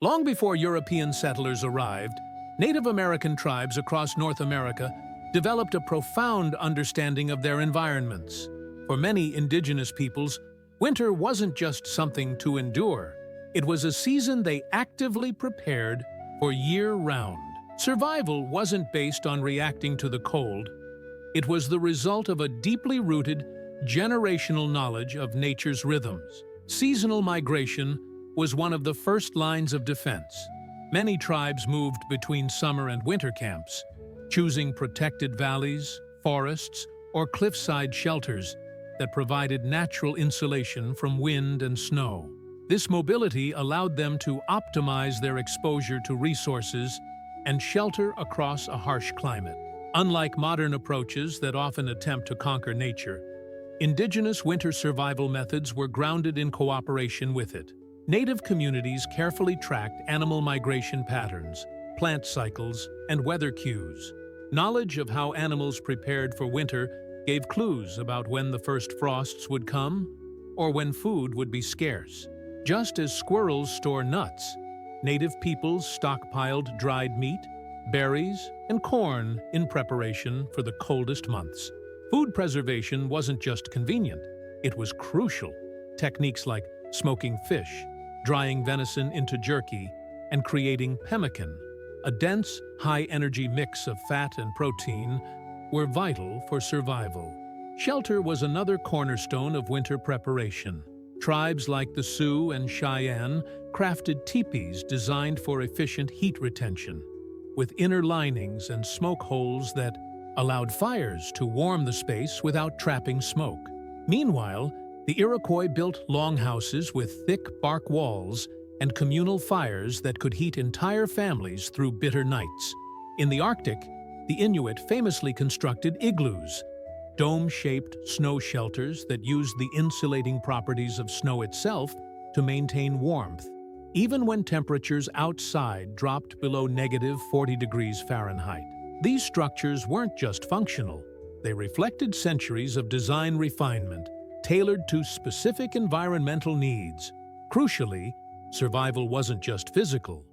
Long before European settlers arrived, Native American tribes across North America developed a profound understanding of their environments. For many indigenous peoples, winter wasn't just something to endure. It was a season they actively prepared for year-round. Survival wasn't based on reacting to the cold. It was the result of a deeply rooted, generational knowledge of nature's rhythms. Seasonal migration was one of the first lines of defense. Many tribes moved between summer and winter camps, choosing protected valleys, forests, or cliffside shelters that provided natural insulation from wind and snow. This mobility allowed them to optimize their exposure to resources and shelter across a harsh climate. Unlike modern approaches that often attempt to conquer nature, indigenous winter survival methods were grounded in cooperation with it. Native communities carefully tracked animal migration patterns, plant cycles, and weather cues. Knowledge of how animals prepared for winter gave clues about when the first frosts would come or when food would be scarce. Just as squirrels store nuts, Native peoples stockpiled dried meat, berries, and corn in preparation for the coldest months. Food preservation wasn't just convenient, it was crucial. Techniques like smoking fish, drying venison into jerky, and creating pemmican, a dense, high-energy mix of fat and protein, were vital for survival. Shelter was another cornerstone of winter preparation. Tribes like the Sioux and Cheyenne crafted teepees designed for efficient heat retention, with inner linings and smoke holes that allowed fires to warm the space without trapping smoke. Meanwhile, the Iroquois built longhouses with thick bark walls and communal fires that could heat entire families through bitter nights. In the Arctic, the Inuit famously constructed igloos, dome-shaped snow shelters that used the insulating properties of snow itself to maintain warmth, even when temperatures outside dropped below -40 degrees Fahrenheit. These structures weren't just functional, they reflected centuries of design refinement, tailored to specific environmental needs. Crucially, survival wasn't just physical,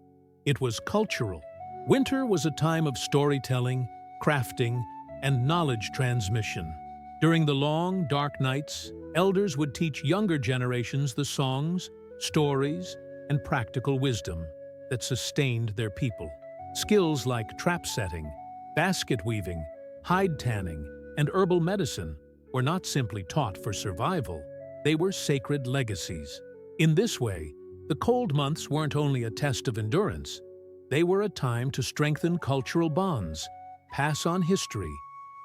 it was cultural. Winter was a time of storytelling, crafting, and knowledge transmission. During the long, dark nights, elders would teach younger generations the songs, stories, and practical wisdom that sustained their people. Skills like trap setting, basket weaving, hide tanning, and herbal medicine were not simply taught for survival, they were sacred legacies. In this way, the cold months weren't only a test of endurance, they were a time to strengthen cultural bonds, pass on history,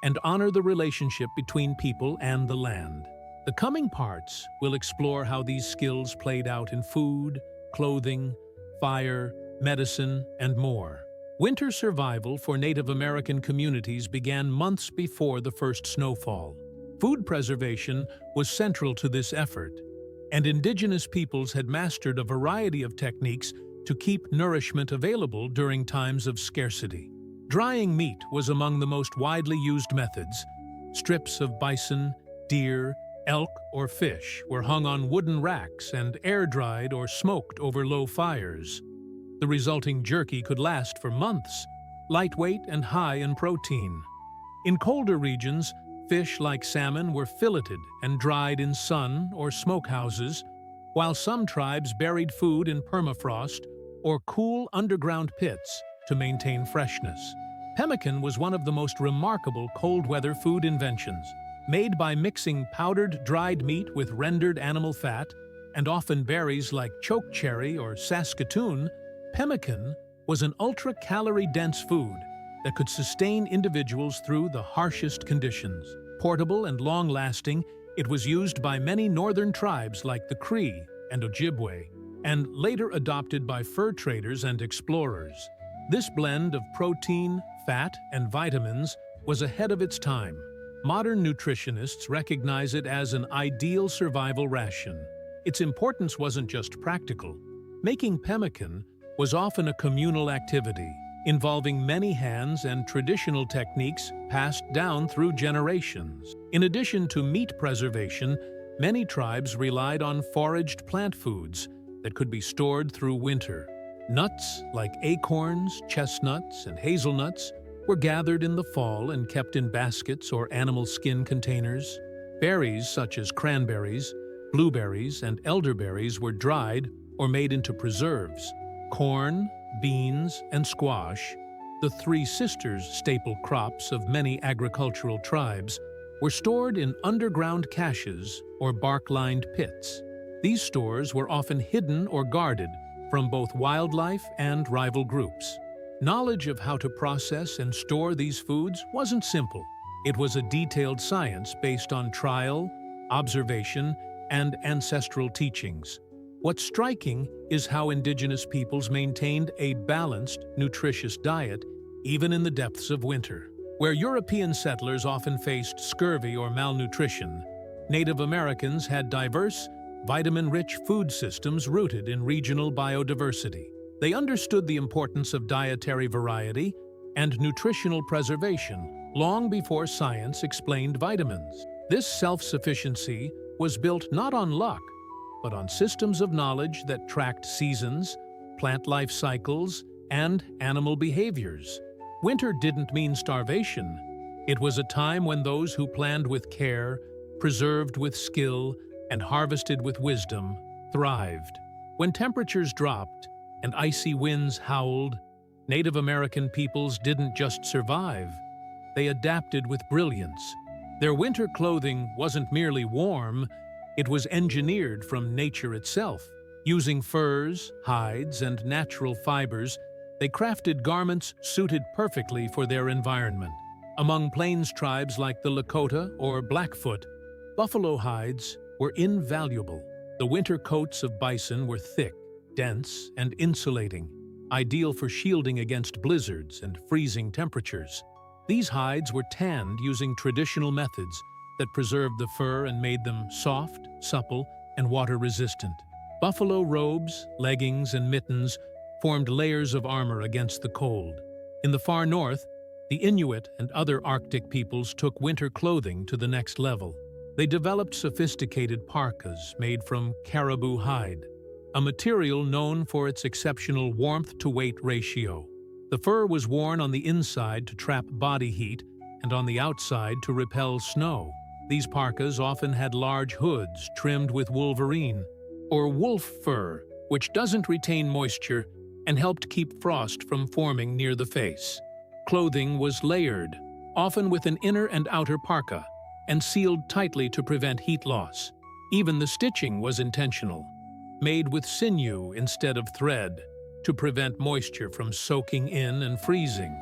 and honor the relationship between people and the land. The coming parts will explore how these skills played out in food, clothing, fire, medicine, and more. Winter survival for Native American communities began months before the first snowfall. Food preservation was central to this effort, and indigenous peoples had mastered a variety of techniques to keep nourishment available during times of scarcity. Drying meat was among the most widely used methods. Strips of bison, deer, elk, or fish were hung on wooden racks and air-dried or smoked over low fires. The resulting jerky could last for months, lightweight and high in protein. In colder regions, fish like salmon were filleted and dried in sun or smokehouses, while some tribes buried food in permafrost or cool underground pits to maintain freshness. Pemmican was one of the most remarkable cold-weather food inventions. Made by mixing powdered dried meat with rendered animal fat and often berries like chokecherry or saskatoon, pemmican was an ultra-calorie-dense food that could sustain individuals through the harshest conditions. Portable and long-lasting, it was used by many northern tribes like the Cree and Ojibwe, and later adopted by fur traders and explorers. This blend of protein, fat, and vitamins was ahead of its time. Modern nutritionists recognize it as an ideal survival ration. Its importance wasn't just practical. Making pemmican was often a communal activity, involving many hands and traditional techniques passed down through generations. In addition to meat preservation, many tribes relied on foraged plant foods that could be stored through winter. Nuts like acorns, chestnuts, and hazelnuts were gathered in the fall and kept in baskets or animal skin containers. Berries such as cranberries, blueberries, and elderberries were dried or made into preserves. Corn, beans, and squash, the three sisters staple crops of many agricultural tribes, were stored in underground caches or bark-lined pits. These stores were often hidden or guarded from both wildlife and rival groups. Knowledge of how to process and store these foods wasn't simple. It was a detailed science based on trial, observation, and ancestral teachings. What's striking is how indigenous peoples maintained a balanced, nutritious diet even in the depths of winter. Where European settlers often faced scurvy or malnutrition, Native Americans had diverse, vitamin-rich food systems rooted in regional biodiversity. They understood the importance of dietary variety and nutritional preservation long before science explained vitamins. This self-sufficiency was built not on luck, but on systems of knowledge that tracked seasons, plant life cycles, and animal behaviors. Winter didn't mean starvation. It was a time when those who planned with care, preserved with skill, and harvested with wisdom thrived. When temperatures dropped and icy winds howled, Native American peoples didn't just survive. They adapted with brilliance. Their winter clothing wasn't merely warm, it was engineered from nature itself. Using furs, hides, and natural fibers, they crafted garments suited perfectly for their environment. Among plains tribes like the Lakota or Blackfoot, buffalo hides were invaluable. The winter coats of bison were thick, dense, and insulating, ideal for shielding against blizzards and freezing temperatures. These hides were tanned using traditional methods that preserved the fur and made them soft, supple, and water-resistant. Buffalo robes, leggings, and mittens formed layers of armor against the cold. In the far north, the Inuit and other Arctic peoples took winter clothing to the next level. They developed sophisticated parkas made from caribou hide, a material known for its exceptional warmth-to-weight ratio. The fur was worn on the inside to trap body heat and on the outside to repel snow. These parkas often had large hoods trimmed with wolverine, or wolf fur, which doesn't retain moisture and helped keep frost from forming near the face. Clothing was layered, often with an inner and outer parka, and sealed tightly to prevent heat loss. Even the stitching was intentional, made with sinew instead of thread, to prevent moisture from soaking in and freezing.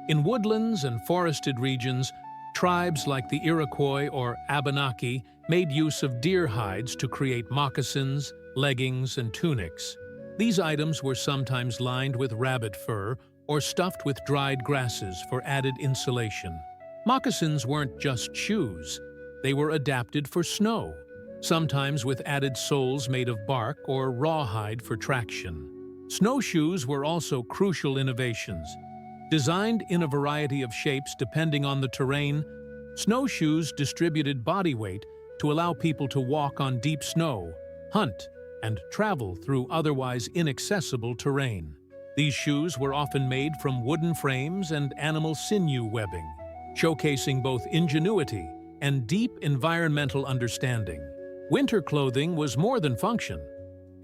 In woodlands and forested regions, tribes like the Iroquois or Abenaki made use of deer hides to create moccasins, leggings, and tunics. These items were sometimes lined with rabbit fur or stuffed with dried grasses for added insulation. Moccasins weren't just shoes. They were adapted for snow, sometimes with added soles made of bark or rawhide for traction. Snowshoes were also crucial innovations. Designed in a variety of shapes depending on the terrain, snowshoes distributed body weight to allow people to walk on deep snow, hunt, and travel through otherwise inaccessible terrain. These shoes were often made from wooden frames and animal sinew webbing, showcasing both ingenuity and deep environmental understanding. Winter clothing was more than function.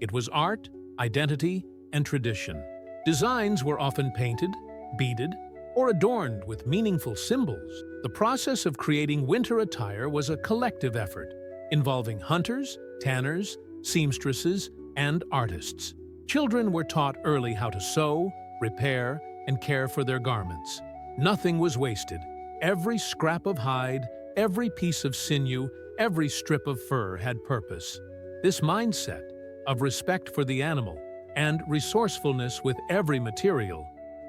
It was art, identity, and tradition. Designs were often painted, beaded, or adorned with meaningful symbols. The process of creating winter attire was a collective effort, involving hunters, tanners, seamstresses, and artists. Children were taught early how to sew, repair, and care for their garments. Nothing was wasted. Every scrap of hide, every piece of sinew, every strip of fur had purpose. This mindset of respect for the animal and resourcefulness with every material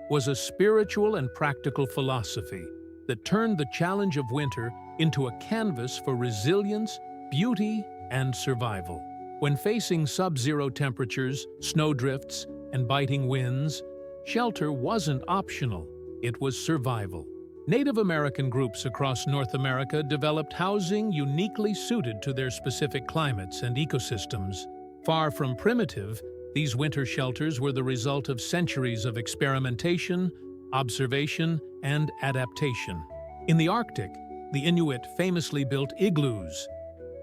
was a spiritual and practical philosophy that turned the challenge of winter into a canvas for resilience, beauty, and survival. When facing sub-zero temperatures, snowdrifts, and biting winds, shelter wasn't optional, it was survival. Native American groups across North America developed housing uniquely suited to their specific climates and ecosystems. Far from primitive, These winter shelters were the result of centuries of experimentation, observation, and adaptation. In the Arctic, the Inuit famously built igloos,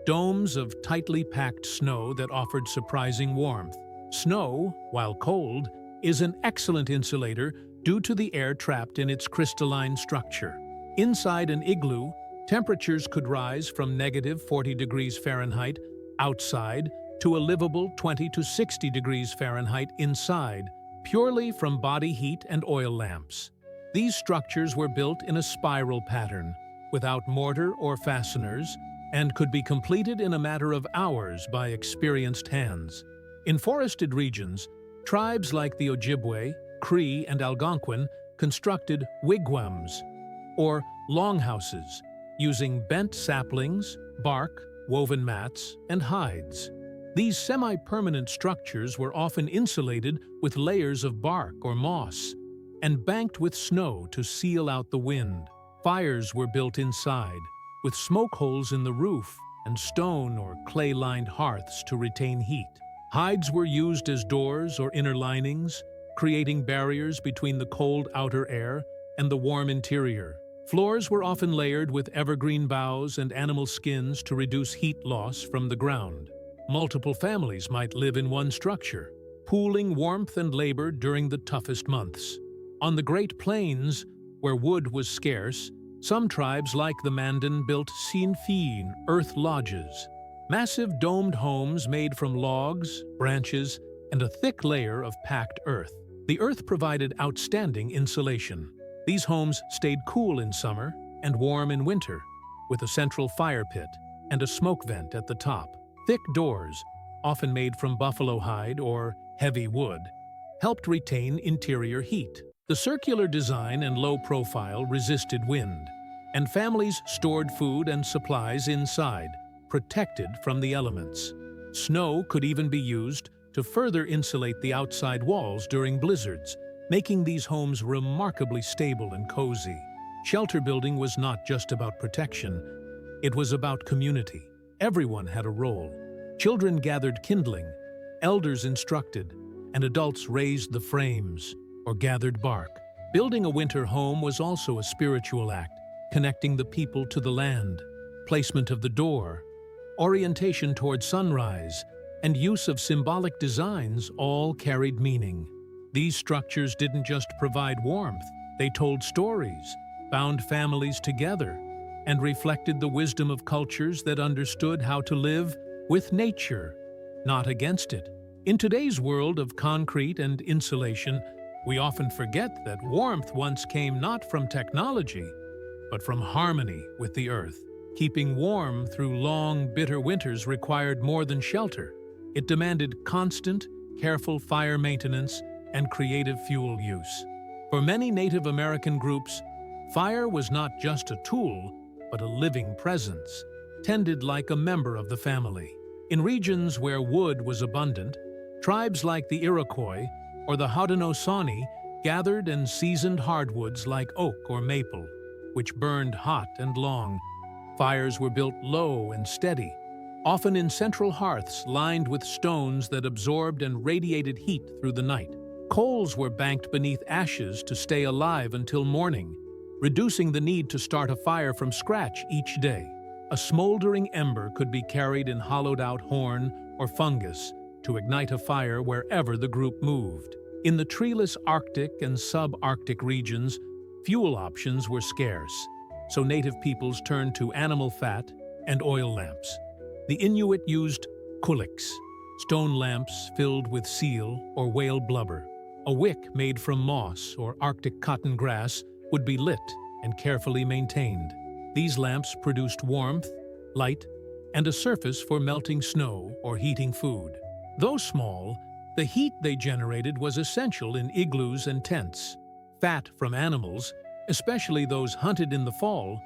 domes of tightly packed snow that offered surprising warmth. Snow, while cold, is an excellent insulator due to the air trapped in its crystalline structure. Inside an igloo, temperatures could rise from -40 degrees Fahrenheit outside to a livable 20 to 60 degrees Fahrenheit inside, purely from body heat and oil lamps. These structures were built in a spiral pattern, without mortar or fasteners, and could be completed in a matter of hours by experienced hands. In forested regions, tribes like the Ojibwe, Cree, and Algonquin constructed wigwams, or longhouses, using bent saplings, bark, woven mats, and hides. These semi-permanent structures were often insulated with layers of bark or moss and banked with snow to seal out the wind. Fires were built inside, with smoke holes in the roof and stone or clay-lined hearths to retain heat. Hides were used as doors or inner linings, creating barriers between the cold outer air and the warm interior. Floors were often layered with evergreen boughs and animal skins to reduce heat loss from the ground. Multiple families might live in one structure, pooling warmth and labor during the toughest months. On the Great Plains, where wood was scarce, some tribes like the Mandan built sinfin, earth lodges, massive domed homes made from logs, branches, and a thick layer of packed earth. The earth provided outstanding insulation. These homes stayed cool in summer and warm in winter, with a central fire pit and a smoke vent at the top. Thick doors, often made from buffalo hide or heavy wood, helped retain interior heat. The circular design and low profile resisted wind, and families stored food and supplies inside, protected from the elements. Snow could even be used to further insulate the outside walls during blizzards, making these homes remarkably stable and cozy. Shelter building was not just about protection, it was about community. Everyone had a role. Children gathered kindling, elders instructed, and adults raised the frames or gathered bark. Building a winter home was also a spiritual act, connecting the people to the land. Placement of the door, orientation toward sunrise, and use of symbolic designs all carried meaning. These structures didn't just provide warmth, they told stories, bound families together, and reflected the wisdom of cultures that understood how to live with nature, not against it. In today's world of concrete and insulation, we often forget that warmth once came not from technology, but from harmony with the earth. Keeping warm through long, bitter winters required more than shelter. It demanded constant, careful fire maintenance and creative fuel use. For many Native American groups, fire was not just a tool, but a living presence, tended like a member of the family. In regions where wood was abundant, tribes like the Iroquois or the Haudenosaunee gathered and seasoned hardwoods like oak or maple, which burned hot and long. Fires were built low and steady, often in central hearths lined with stones that absorbed and radiated heat through the night. Coals were banked beneath ashes to stay alive until morning, reducing the need to start a fire from scratch each day. A smoldering ember could be carried in hollowed-out horn or fungus to ignite a fire wherever the group moved. In the treeless Arctic and subarctic regions, fuel options were scarce, so native peoples turned to animal fat and oil lamps. The Inuit used kuliks, stone lamps filled with seal or whale blubber. A wick made from moss or Arctic cotton grass would be lit and carefully maintained. These lamps produced warmth, light, and a surface for melting snow or heating food. Though small, the heat they generated was essential in igloos and tents. Fat from animals, especially those hunted in the fall,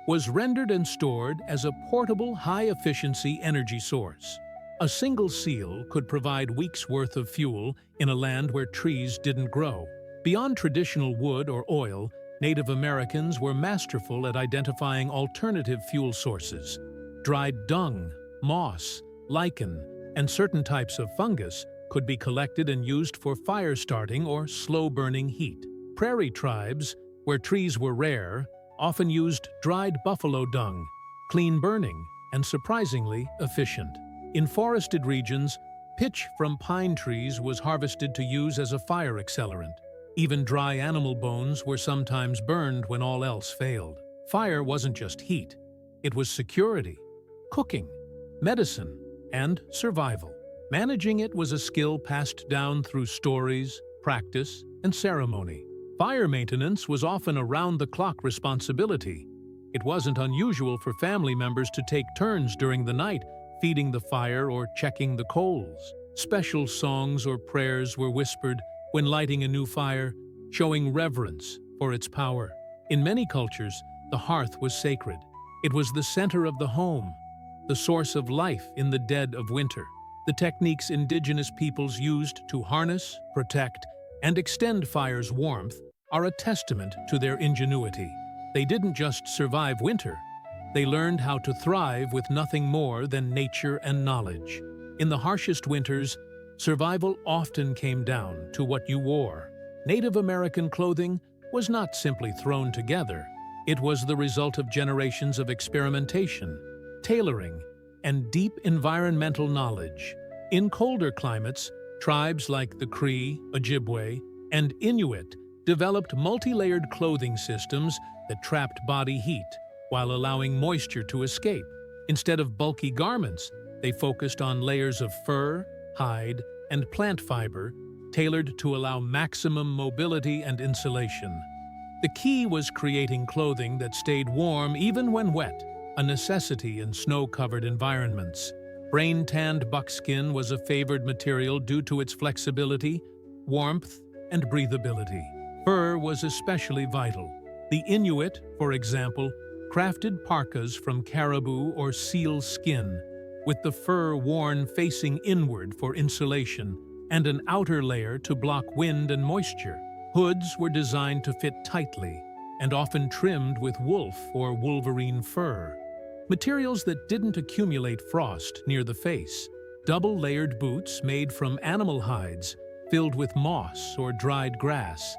was rendered and stored as a portable, high-efficiency energy source. A single seal could provide weeks' worth of fuel in a land where trees didn't grow. Beyond traditional wood or oil, Native Americans were masterful at identifying alternative fuel sources. Dried dung, moss, lichen, and certain types of fungus could be collected and used for fire starting or slow-burning heat. Prairie tribes, where trees were rare, often used dried buffalo dung, clean burning, and surprisingly efficient. In forested regions, pitch from pine trees was harvested to use as a fire accelerant. Even dry animal bones were sometimes burned when all else failed. Fire wasn't just heat. It was security, cooking, medicine, and survival. Managing it was a skill passed down through stories, practice, and ceremony. Fire maintenance was often a round-the-clock responsibility. It wasn't unusual for family members to take turns during the night, feeding the fire or checking the coals. Special songs or prayers were whispered when lighting a new fire, showing reverence for its power. In many cultures, the hearth was sacred. It was the center of the home, the source of life in the dead of winter. The techniques indigenous peoples used to harness, protect, and extend fire's warmth are a testament to their ingenuity. They didn't just survive winter. They learned how to thrive with nothing more than nature and knowledge. In the harshest winters, survival often came down to what you wore. Native American clothing was not simply thrown together. It was the result of generations of experimentation, tailoring, and deep environmental knowledge. In colder climates, tribes like the Cree, Ojibwe, and Inuit developed multi-layered clothing systems that trapped body heat while allowing moisture to escape. Instead of bulky garments, they focused on layers of fur, hide, and plant fiber tailored to allow maximum mobility and insulation. The key was creating clothing that stayed warm even when wet, a necessity in snow-covered environments. Brain-tanned buckskin was a favored material due to its flexibility, warmth, and breathability. Fur was especially vital. The Inuit, for example, crafted parkas from caribou or seal skin, with the fur worn facing inward for insulation and an outer layer to block wind and moisture. Hoods were designed to fit tightly and often trimmed with wolf or wolverine fur, materials that didn't accumulate frost near the face. Double-layered boots made from animal hides, filled with moss or dried grass,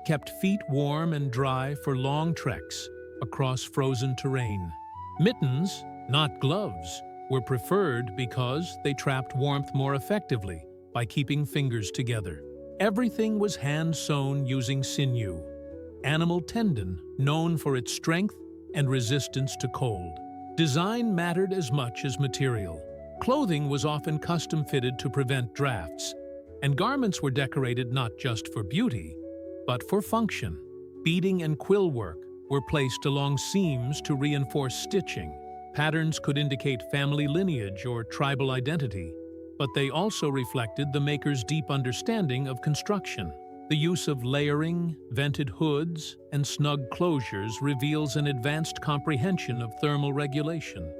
kept feet warm and dry for long treks across frozen terrain. Mittens, not gloves, were preferred because they trapped warmth more effectively by keeping fingers together. Everything was hand-sewn using sinew, animal tendon known for its strength and resistance to cold. Design mattered as much as material. Clothing was often custom-fitted to prevent drafts, and garments were decorated not just for beauty, but for function. Beading and quill work were placed along seams to reinforce stitching. Patterns could indicate family lineage or tribal identity, but they also reflected the maker's deep understanding of construction. The use of layering, vented hoods, and snug closures reveals an advanced comprehension of thermal regulation.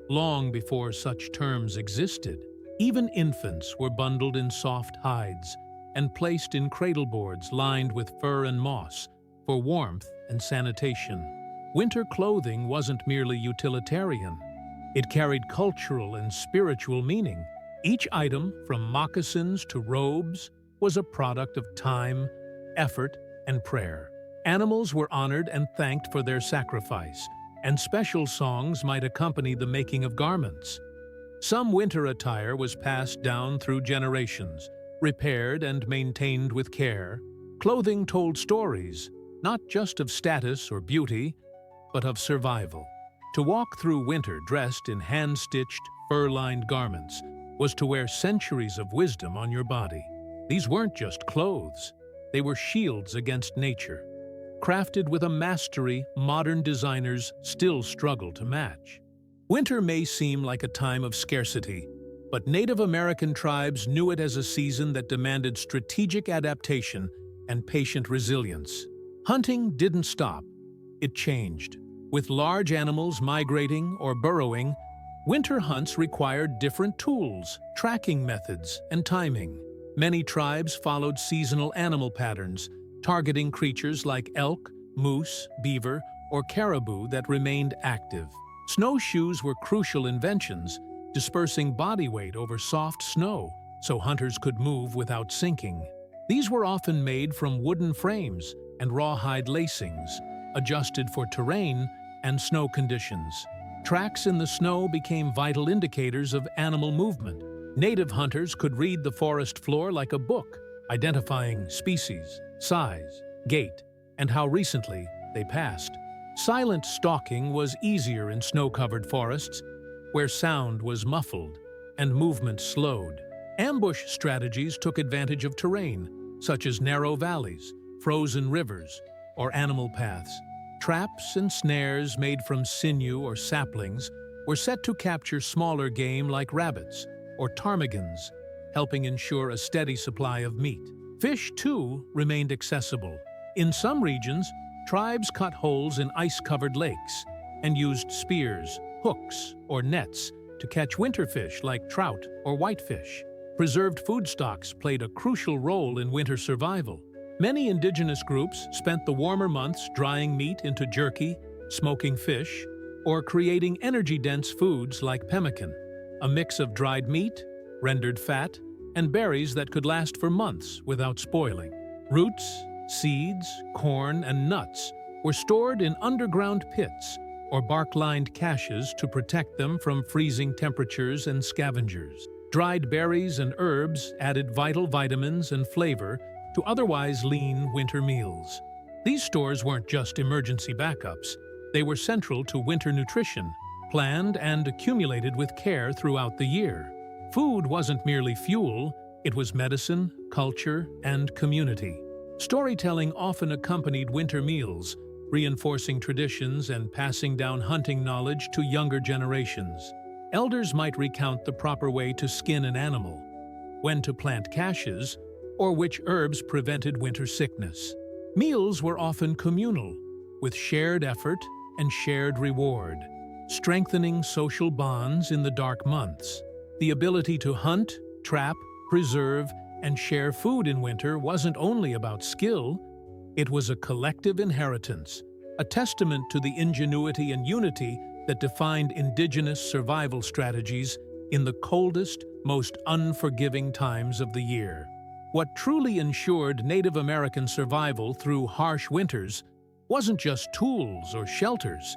Long before such terms existed, even infants were bundled in soft hides and placed in cradleboards lined with fur and moss for warmth and sanitation. Winter clothing wasn't merely utilitarian. It carried cultural and spiritual meaning. Each item, from moccasins to robes, was a product of time, effort, and prayer. Animals were honored and thanked for their sacrifice, and special songs might accompany the making of garments. Some winter attire was passed down through generations, repaired and maintained with care. Clothing told stories, not just of status or beauty, but of survival. To walk through winter dressed in hand-stitched, fur-lined garments was to wear centuries of wisdom on your body. These weren't just clothes. They were shields against nature, crafted with a mastery modern designers still struggle to match. Winter may seem like a time of scarcity, but Native American tribes knew it as a season that demanded strategic adaptation and patient resilience. Hunting didn't stop. It changed. With large animals migrating or burrowing, winter hunts required different tools, tracking methods, and timing. Many tribes followed seasonal animal patterns, targeting creatures like elk, moose, beaver, or caribou that remained active. Snowshoes were crucial inventions, dispersing body weight over soft snow so hunters could move without sinking. These were often made from wooden frames and rawhide lacings, adjusted for terrain and snow conditions. Tracks in the snow became vital indicators of animal movement. Native hunters could read the forest floor like a book, identifying species, size, gait, and how recently they passed. Silent stalking was easier in snow-covered forests, where sound was muffled and movement slowed. Ambush strategies took advantage of terrain, such as narrow valleys, frozen rivers, or animal paths. Traps and snares made from sinew or saplings were set to capture smaller game like rabbits or ptarmigans, helping ensure a steady supply of meat. Fish, too, remained accessible. In some regions, tribes cut holes in ice-covered lakes and used spears, hooks, or nets to catch winter fish like trout or whitefish. Preserved food stocks played a crucial role in winter survival. Many indigenous groups spent the warmer months drying meat into jerky, smoking fish, or creating energy-dense foods like pemmican, a mix of dried meat, rendered fat, and berries that could last for months without spoiling. Roots, seeds, corn, and nuts were stored in underground pits or bark-lined caches to protect them from freezing temperatures and scavengers. Dried berries and herbs added vital vitamins and flavor to otherwise lean winter meals. These stores weren't just emergency backups. They were central to winter nutrition, planned and accumulated with care throughout the year. Food wasn't merely fuel, it was medicine, culture, and community. Storytelling often accompanied winter meals, reinforcing traditions and passing down hunting knowledge to younger generations. Elders might recount the proper way to skin an animal, when to plant caches, or which herbs prevented winter sickness. Meals were often communal, with shared effort and shared reward, strengthening social bonds in the dark months. The ability to hunt, trap, preserve, and share food in winter wasn't only about skill, it was a collective inheritance, a testament to the ingenuity and unity that defined indigenous survival strategies in the coldest, most unforgiving times of the year. What truly ensured Native American survival through harsh winters wasn't just tools or shelters.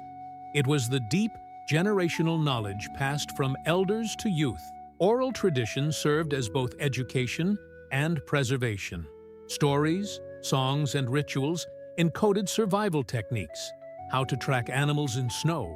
It was the deep, generational knowledge passed from elders to youth. Oral tradition served as both education and preservation. Stories, songs, and rituals encoded survival techniques, how to track animals in snow,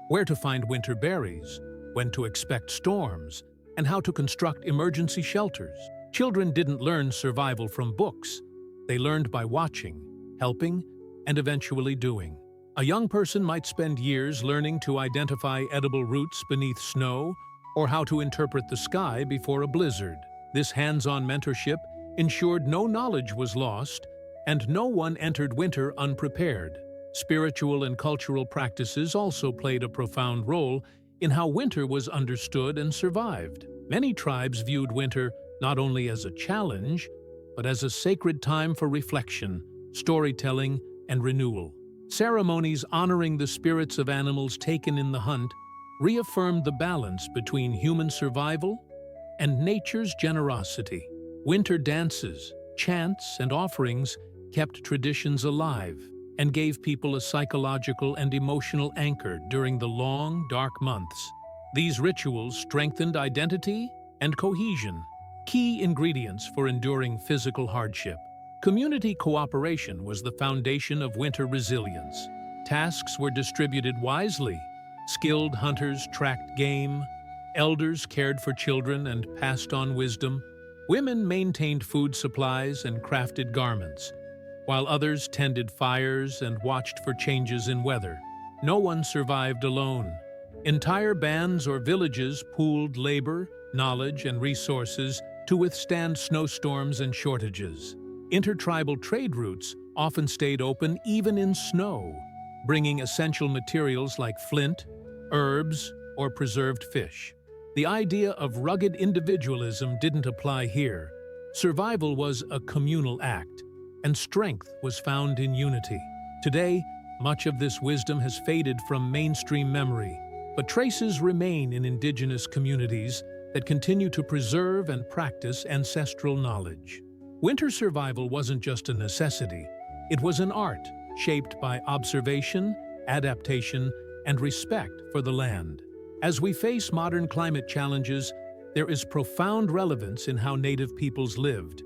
where to find winter berries, when to expect storms, and how to construct emergency shelters. Children didn't learn survival from books. They learned by watching, helping, and eventually doing. A young person might spend years learning to identify edible roots beneath snow or how to interpret the sky before a blizzard. This hands-on mentorship ensured no knowledge was lost and no one entered winter unprepared. Spiritual and cultural practices also played a profound role in how winter was understood and survived. Many tribes viewed winter not only as a challenge, but as a sacred time for reflection, storytelling, and renewal. Ceremonies honoring the spirits of animals taken in the hunt reaffirmed the balance between human survival and nature's generosity. Winter dances, chants, and offerings kept traditions alive and gave people a psychological and emotional anchor during the long, dark months. These rituals strengthened identity and cohesion, key ingredients for enduring physical hardship. Community cooperation was the foundation of winter resilience. Tasks were distributed wisely. Skilled hunters tracked game, elders cared for children and passed on wisdom, women maintained food supplies and crafted garments, while others tended fires and watched for changes in weather. No one survived alone. Entire bands or villages pooled labor, knowledge, and resources to withstand snowstorms and shortages. Intertribal trade routes often stayed open even in snow, bringing essential materials like flint, herbs, or preserved fish. The idea of rugged individualism didn't apply here. Survival was a communal act, and strength was found in unity. Today, much of this wisdom has faded from mainstream memory, but traces remain in indigenous communities that continue to preserve and practice ancestral knowledge. Winter survival wasn't just a necessity, it was an art shaped by observation, adaptation, and respect for the land. As we face modern climate challenges, there is profound relevance in how Native peoples lived,